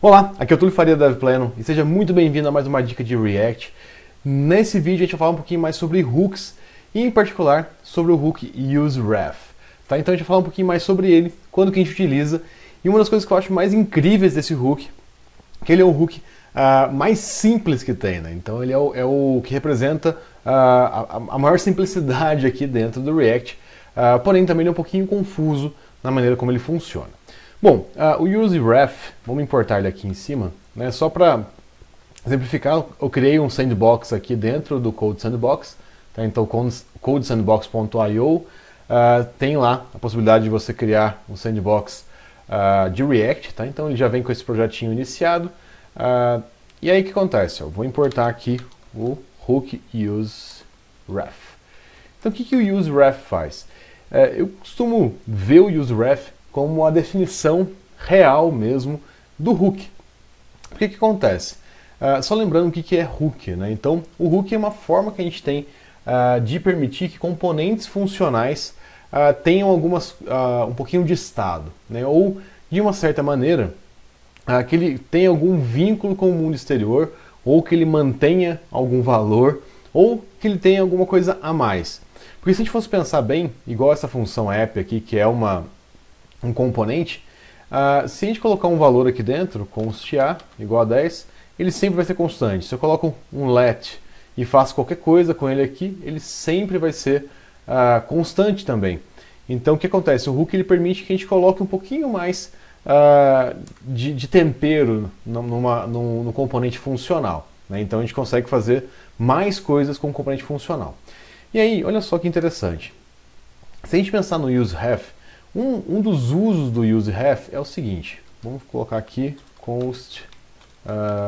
Olá, aqui é o Túlio Faria da DevPlano e seja muito bem-vindo a mais uma dica de React. Nesse vídeo a gente vai falar um pouquinho mais sobre hooks e em particular sobre o hook useRef. Tá? Então a gente vai falar um pouquinho mais sobre ele, quando que a gente utiliza e uma das coisas que eu acho mais incríveis desse hook, que ele é o hook mais simples que tem, né? Então ele é o que representa a maior simplicidade aqui dentro do React, porém também ele é um pouquinho confuso na maneira como ele funciona. Bom, o useRef, vamos importar ele aqui em cima, né? Só para exemplificar, eu criei um sandbox aqui dentro do Code Sandbox, tá? Então codesandbox.io tem lá a possibilidade de você criar um sandbox de React, tá? Então ele já vem com esse projetinho iniciado. E aí o que acontece? Eu vou importar aqui o hook useRef. Então o que o useRef faz? Eu costumo ver o useRef como a definição real mesmo do hook. O que acontece? Só lembrando o que é hook, né? Então, o hook é uma forma que a gente tem de permitir que componentes funcionais tenham um pouquinho de estado, né? Ou, de uma certa maneira, que ele tenha algum vínculo com o mundo exterior, ou que ele mantenha algum valor, ou que ele tenha alguma coisa a mais. Porque se a gente fosse pensar bem, igual essa função app aqui, que é um componente, se a gente colocar um valor aqui dentro, const a igual a 10, ele sempre vai ser constante. Se eu coloco um let e faço qualquer coisa com ele aqui, ele sempre vai ser constante também. Então o que acontece? O hook ele permite que a gente coloque um pouquinho mais de tempero no componente funcional, né? Então a gente consegue fazer mais coisas com o componente funcional. E aí, olha só que interessante. Se a gente pensar no useRef, um dos usos do useRef é o seguinte. Vamos colocar aqui const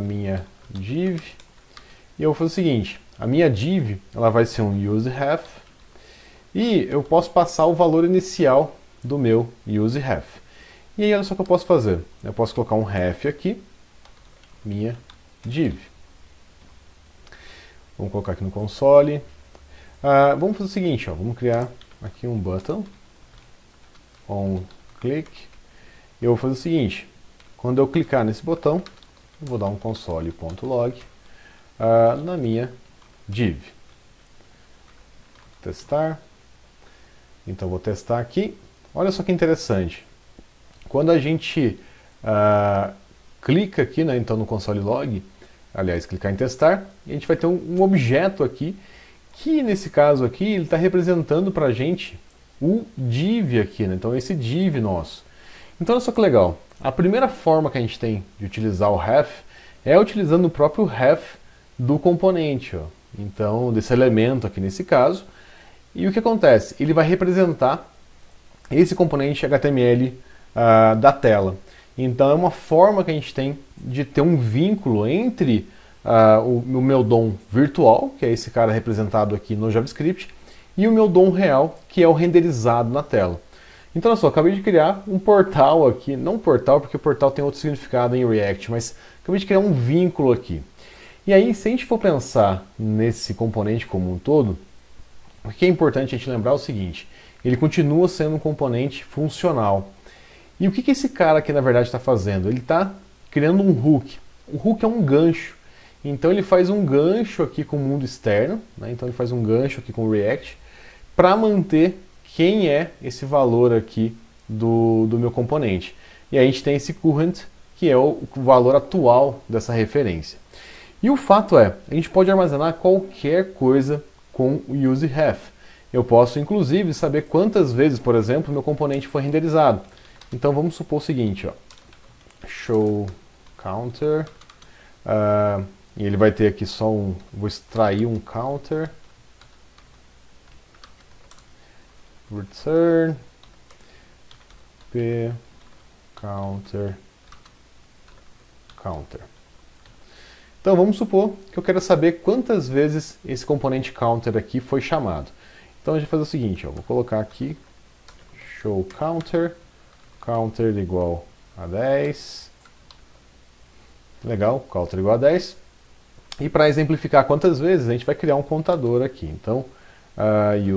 minha div. E eu vou fazer o seguinte. A minha div ela vai ser um useRef. E eu posso passar o valor inicial do meu useRef. E aí olha só o que eu posso fazer. Eu posso colocar um ref aqui. Minha div. Vamos colocar aqui no console. Vamos fazer o seguinte. Vamos criar aqui um button. Click. Eu vou fazer o seguinte, quando eu clicar nesse botão, eu vou dar um console.log na minha div. Testar. Então vou testar aqui. Olha só que interessante. Quando a gente clica aqui, né, então no console log, aliás, clicar em testar, a gente vai ter um objeto aqui, que nesse caso aqui, ele está representando para a gente o div aqui, né? Então esse div nosso. Então olha só que legal. A primeira forma que a gente tem de utilizar o ref é utilizando o próprio ref do componente, ó. Então desse elemento aqui nesse caso. E o que acontece? Ele vai representar esse componente HTML da tela. Então é uma forma que a gente tem de ter um vínculo entre o meu DOM virtual, que é esse cara representado aqui no JavaScript, e o meu DOM real, que é o renderizado na tela. Então, olha só, acabei de criar um portal aqui, não um portal, porque o portal tem outro significado em React, mas acabei de criar um vínculo aqui. E aí, se a gente for pensar nesse componente como um todo, o que é importante a gente lembrar é o seguinte, ele continua sendo um componente funcional. E o que esse cara aqui, na verdade, está fazendo? Ele está criando um hook. O hook é um gancho. Então, ele faz um gancho aqui com o mundo externo, né? Então, ele faz um gancho aqui com o React, para manter quem é esse valor aqui do meu componente. E aí a gente tem esse current, que é o valor atual dessa referência. E o fato é, a gente pode armazenar qualquer coisa com o useRef. Eu posso, inclusive, saber quantas vezes, por exemplo, meu componente foi renderizado. Então vamos supor o seguinte, ó, show counter, e ele vai ter aqui só vou extrair um counter, return p counter. Então vamos supor que eu quero saber quantas vezes esse componente counter aqui foi chamado. Então a gente vai fazer o seguinte, ó, vou colocar aqui show counter igual a 10. Legal, counter igual a 10. E para exemplificar quantas vezes, a gente vai criar um contador aqui. Então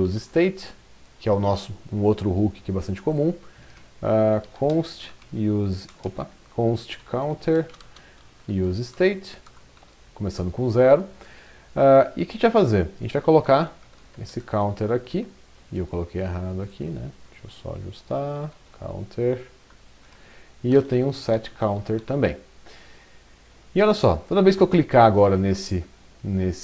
use state, que é um outro hook que é bastante comum, const use const counter use state, começando com 0. E o que a gente vai fazer? A gente vai colocar esse counter aqui, e eu coloquei errado aqui, né? Deixa eu só ajustar, counter, e eu tenho um set counter também. E olha só, toda vez que eu clicar agora nesse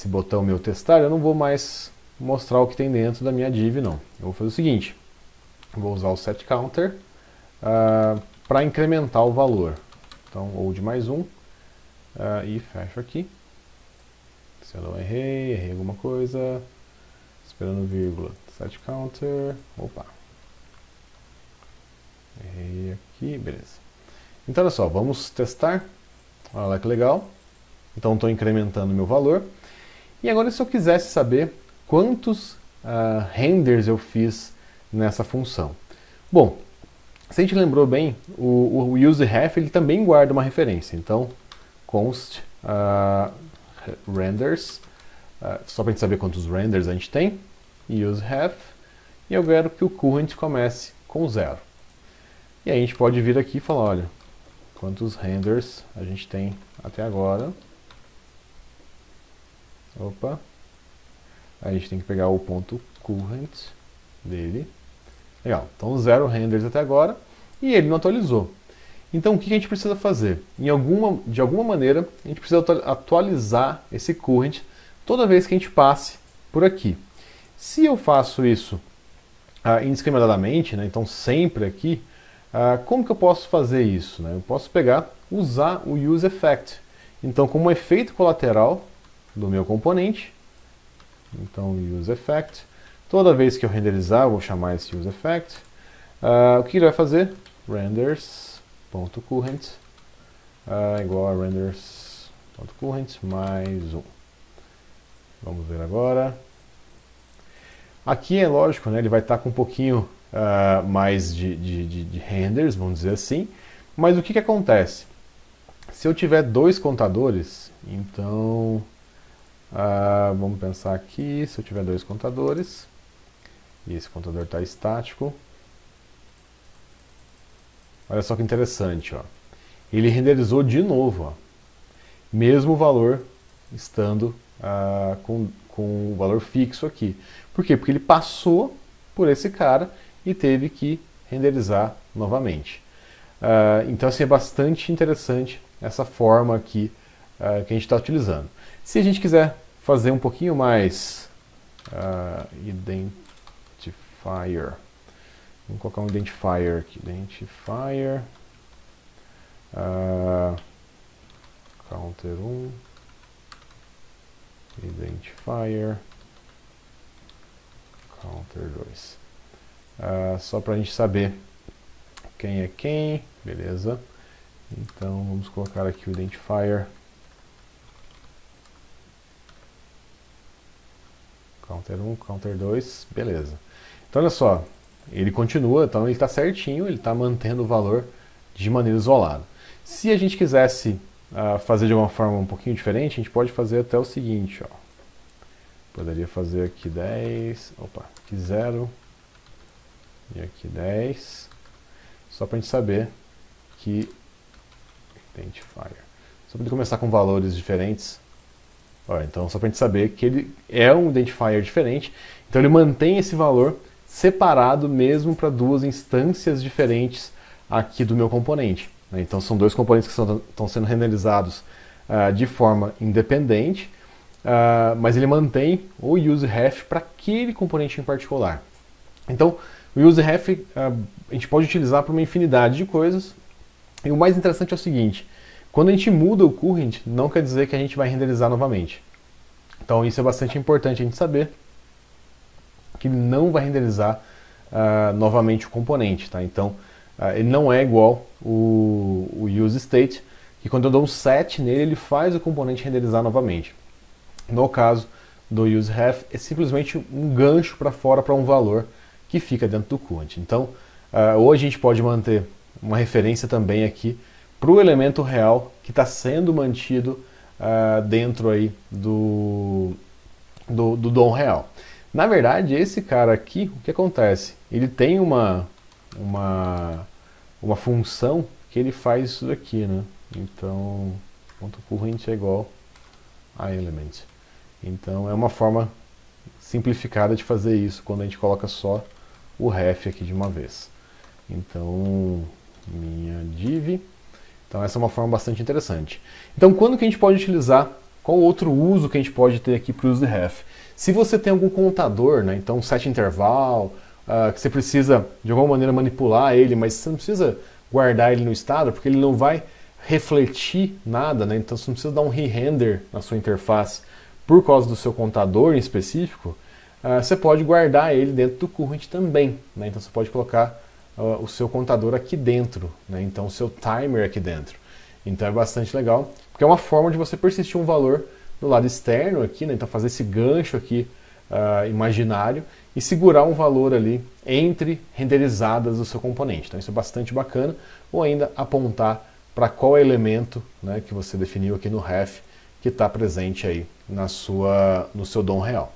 botão meu testar, eu não vou mais mostrar o que tem dentro da minha div, não. Eu vou fazer o seguinte, vou usar o set counter para incrementar o valor. Então, ou de mais um, e fecho aqui. Se eu não errei alguma coisa, esperando vírgula, set counter, opa, errei aqui, beleza. Então olha só, vamos testar, olha lá que legal, então estou incrementando meu valor, e agora se eu quisesse saber quantos renders eu fiz nessa função. Bom, se a gente lembrou bem, o useRef ele também guarda uma referência, então const renders, só para a gente saber quantos renders a gente tem, useRef, e eu quero que o current comece com 0. E aí a gente pode vir aqui e falar, olha, quantos renders a gente tem até agora. Opa, a gente tem que pegar o ponto current dele. Legal, então 0 renders até agora, e ele não atualizou. Então o que a gente precisa fazer? De alguma maneira, a gente precisa atualizar esse current toda vez que a gente passe por aqui. Se eu faço isso indiscriminadamente, né, então sempre aqui, como que eu posso fazer isso? Né? Eu posso usar o useEffect. Então, como efeito colateral do meu componente, então useEffect, toda vez que eu renderizar, eu vou chamar esse useEffect. O que ele vai fazer? Renders.current igual a renders.current mais 1. Vamos ver agora. Aqui é lógico, né, ele vai estar com um pouquinho mais de renders, vamos dizer assim. Mas o que acontece? Se eu tiver dois contadores, então vamos pensar aqui, se eu tiver dois contadores, e esse contador está estático, olha só que interessante, ó. Ele renderizou de novo, ó, mesmo o valor estando com o valor fixo aqui. Por quê? Porque ele passou por esse cara e teve que renderizar novamente. Então assim, é bastante interessante essa forma aqui que a gente está utilizando. Se a gente quiser fazer um pouquinho mais identifier, vamos colocar um identifier aqui, identifier counter 1, identifier counter 2, só para a gente saber quem é quem, beleza. Então vamos colocar aqui o identifier counter 1, counter 2, beleza. Então olha só, ele continua, então ele está certinho, ele está mantendo o valor de maneira isolada. Se a gente quisesse fazer de uma forma um pouquinho diferente, a gente pode fazer até o seguinte, ó. Poderia fazer aqui 10, opa, aqui 0 e aqui 10, só para a gente saber que identifier. Só para ele começar com valores diferentes. Olha, então só para a gente saber que ele é um identifier diferente, então ele mantém esse valor separado mesmo para duas instâncias diferentes aqui do meu componente. Né? Então são dois componentes que estão sendo renderizados de forma independente, mas ele mantém o useRef para aquele componente em particular. Então o useRef a gente pode utilizar para uma infinidade de coisas, e o mais interessante é o seguinte: quando a gente muda o current, não quer dizer que a gente vai renderizar novamente. Então isso é bastante importante a gente saber, que ele não vai renderizar novamente o componente. Tá? Então ele não é igual o useState, que quando eu dou um set nele, ele faz o componente renderizar novamente. No caso do useRef, é simplesmente um gancho para fora para um valor que fica dentro do current. Então, ou a gente pode manter uma referência também aqui para o elemento real que está sendo mantido dentro aí do DOM real. Na verdade, esse cara aqui, o que acontece? Ele tem uma função que ele faz isso daqui, né? Então, ponto current é igual a element. Então, é uma forma simplificada de fazer isso, quando a gente coloca só o ref aqui de uma vez. Então, minha div. Então, essa é uma forma bastante interessante. Então, quando que a gente pode utilizar, qual outro uso que a gente pode ter aqui para o useRef? Se você tem algum contador, né, então set interval, que você precisa de alguma maneira manipular ele, mas você não precisa guardar ele no estado, porque ele não vai refletir nada, né, então você não precisa dar um re-render na sua interface por causa do seu contador em específico, você pode guardar ele dentro do current também, né, então você pode colocar o seu contador aqui dentro, né, então o seu timer aqui dentro. Então é bastante legal, porque é uma forma de você persistir um valor no lado externo aqui, né, então fazer esse gancho aqui imaginário e segurar um valor ali entre renderizadas do seu componente. Então isso é bastante bacana, ou ainda apontar para qual elemento, né, que você definiu aqui no ref que está presente aí no seu DOM real.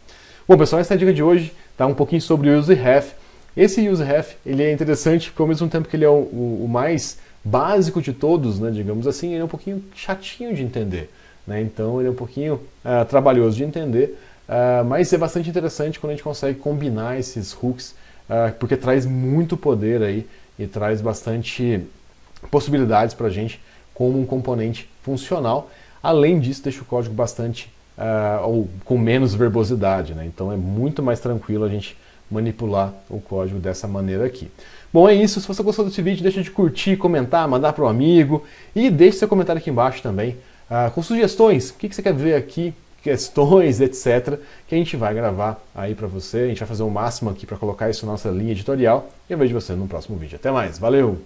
Bom pessoal, essa é a dica de hoje, tá um pouquinho sobre o useRef. Esse useRef ele é interessante porque ao mesmo tempo que ele é o mais básico de todos, né, digamos assim, ele é um pouquinho chatinho de entender, né, então ele é um pouquinho trabalhoso de entender, mas é bastante interessante quando a gente consegue combinar esses hooks, porque traz muito poder aí e traz bastante possibilidades para a gente como um componente funcional. Além disso, deixa o código bastante, ou com menos verbosidade, né? Então é muito mais tranquilo a gente manipular o código dessa maneira aqui. Bom, é isso. Se você gostou desse vídeo, deixa de curtir, comentar, mandar para um amigo e deixe seu comentário aqui embaixo também, com sugestões, o que você quer ver aqui, questões, etc., que a gente vai gravar aí para você. A gente vai fazer o máximo aqui para colocar isso na nossa linha editorial e eu vejo você no próximo vídeo. Até mais, valeu!